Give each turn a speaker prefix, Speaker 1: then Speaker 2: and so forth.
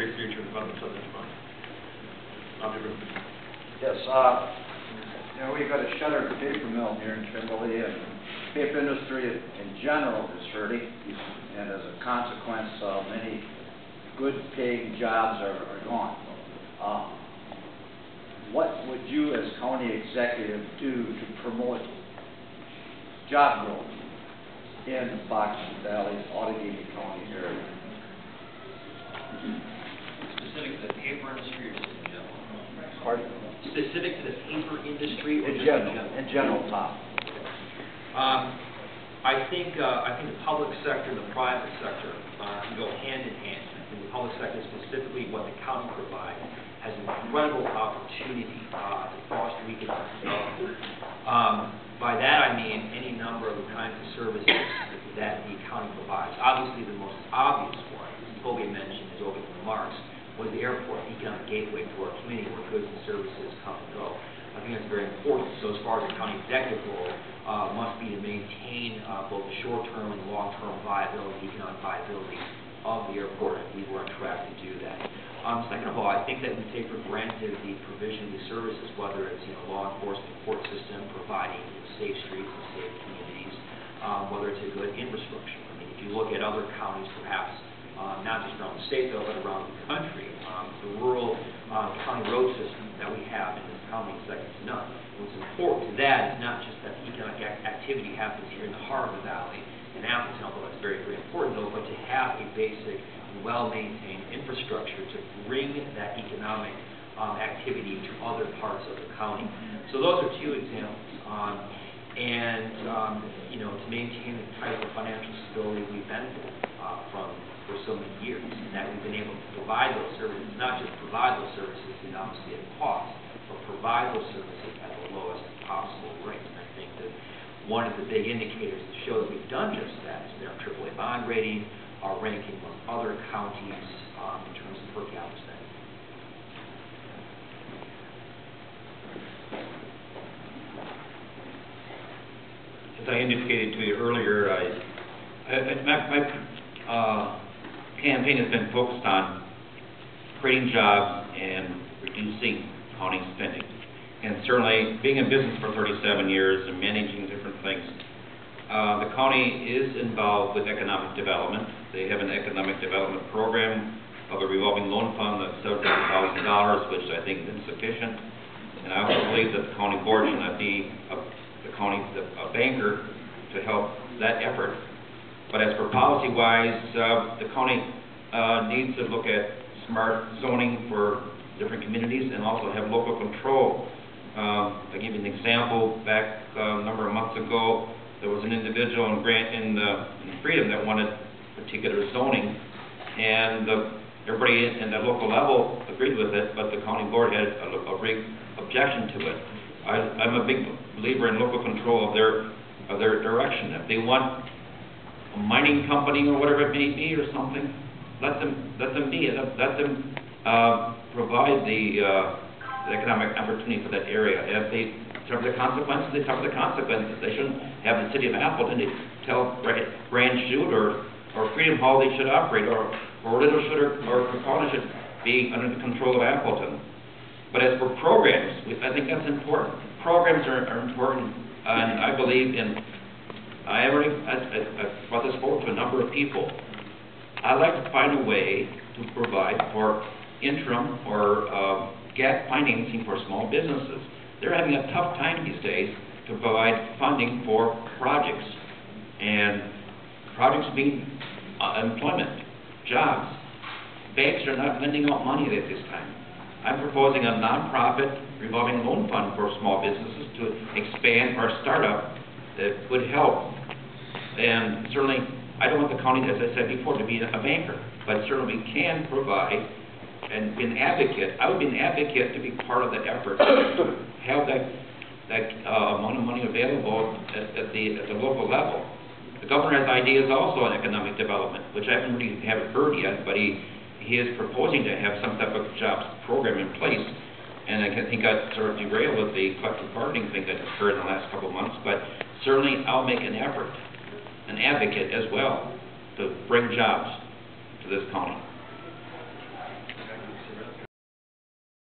Speaker 1: very future developments of this fund.
Speaker 2: Yes, we've got a shuttered paper mill here in Trimble, and the paper industry in general is hurting, and as a consequence, many good paying jobs are gone. What would you as county executive do to promote job growth in the Fox Valley, Outagamie County area?
Speaker 3: Specific to the paper industry or just in general?
Speaker 2: Pardon?
Speaker 3: Specific to the paper industry or
Speaker 2: In
Speaker 3: just
Speaker 2: general,
Speaker 3: in general?
Speaker 2: in general, Tom.
Speaker 3: I think the public sector and the private sector can go hand in hand. I think the public sector, specifically what the county provides, has an incredible opportunity to foster economic development. By that I mean any number of the kinds of services that the county provides. Obviously, the most obvious one, as Toby mentioned in his opening remarks, was the airport, the economic gateway to our community where goods and services come and go. I think that's very important. So as far as the county executive role, must be to maintain both the short-term and long-term viability, economic viability of the airport, and we were on track to do that. Second of all, I think that we take for granted the provision of the services, whether it's law enforcement, court system, providing safe streets and safe communities, whether it's a good infrastructure. I mean, if you look at other counties, perhaps not just around the state though, but around the country, the rural county road system that we have in this county is second to none. What's important to that is not just that economic activity happens here in the heart of the valley in Appleton, although that's very, very important though, but to have a basic well-maintained infrastructure to bring that economic activity to other parts of the county. So those are two examples. To maintain the type of financial stability we've benefited from for so many years, and that we've been able to provide those services, not just provide those services obviously at cost, but provide those services at the lowest possible rate. And I think that one of the big indicators that show that we've done just that is our AAA bond rating, our ranking among other counties in terms of per capita spending.
Speaker 4: As I indicated to you earlier, my campaign has been focused on creating jobs and reducing county spending. And certainly, being in business for 37 years and managing different things, the county is involved with economic development. They have an economic development program of a revolving loan fund of several $1,000, which I think is insufficient. And I also believe that the county board should not be a banker to help that effort. But as for policy-wise, the county needs to look at smart zoning for different communities and also have local control. I'll give you an example. Back a number of months ago, there was an individual in Freedom that wanted particular zoning, and everybody in the local level agreed with it, but the county board had a big objection to it. I'm a big believer in local control of their direction. If they want a mining company or whatever it may be or something, let them be. Let them provide the economic opportunity for that area. If they suffer the consequences, they suffer the consequences. They shouldn't have the city of Appleton to tell Grand Chute or Freedom Hall they should operate, or Little Chute or Capona should be under the control of Appleton. But as for programs, I think that's important. Programs are important, and I believe in. I brought this forward to a number of people. I'd like to find a way to provide for interim or gap financing for small businesses. They're having a tough time these days to provide funding for projects. And projects mean employment, jobs. Banks are not lending out money at this time. I'm proposing a nonprofit revolving loan fund for small businesses to expand our startup that would help. And certainly, I don't want the county, as I said before, to be a banker, but certainly we can provide and be an advocate. I would be an advocate to be part of that effort to have that amount of money available at the local level. The governor has ideas also on economic development, which I haven't heard yet, but he is proposing to have some type of jobs program in place. And I think got sort of derailed with the collective bargaining thing that occurred in the last couple of months. But certainly I'll make an effort, an advocate as well, to bring jobs to this county.